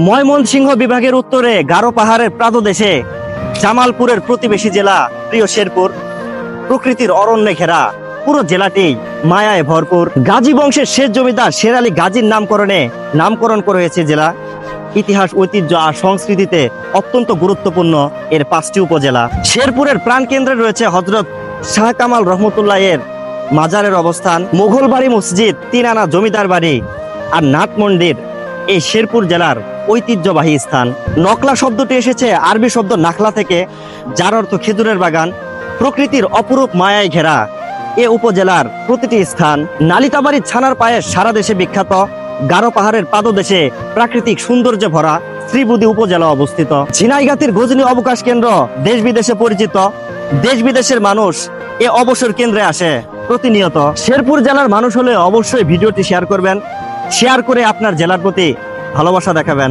ময়মনসিংহ বিভাগের উত্তরে গারো পাহাড়ের প্রান্তদেশে জামালপুরের প্রতিবেশী জেলা প্রিয় শেরপুর। প্রকৃতির অরণ্যে ঘেরা পুরো জেলাটি মায়ায় ভরপুর। গাজী বংশের শেষ জমিদার শের আলী গাজীর নামকরণ করা হয়েছে জেলা। ইতিহাস, ঐতিহ্য আর সংস্কৃতিতে অত্যন্ত গুরুত্বপূর্ণ এর 5টি উপজেলা। শেরপুরের প্রাণকেন্দ্রে রয়েছে হযরত শাহ কামাল রহমতুল্লাহ এর মাজারের অবস্থান। মোগল বাড়ি মসজিদ, 3 আনা জমিদার বাড়ি আর নাট মন্দির এই শেরপুর জেলার ঐতিহ্যবাহী স্থান। নকলা শব্দটি এসেছে আরবি শব্দ নাখলা থেকে, যার অর্থ খেজুরের বাগান। প্রকৃতির অপরূপ মায়ায় ঘেরা এ উপজেলার প্রতিটি স্থান নালিতাবাড়ি ছানার পায়েস সারা দেশে বিখ্যাত। গারো পাহাড়ের পাদদেশে প্রাকৃতিক সৌন্দর্যে ভরা শ্রীবুদ্ধি উপজেলা অবস্থিত। ঝিনাইগাতির গজনী অবকাশ কেন্দ্র দেশ বিদেশে পরিচিত। দেশ বিদেশের মানুষ এ অবসর কেন্দ্রে আসে প্রতিনিয়ত। শেরপুর জেলার মানুষ হলে অবশ্যই ভিডিওটি শেয়ার করবেন। শেয়ার করে আপনার জেলার প্রতি ভালোবাসা দেখাবেন।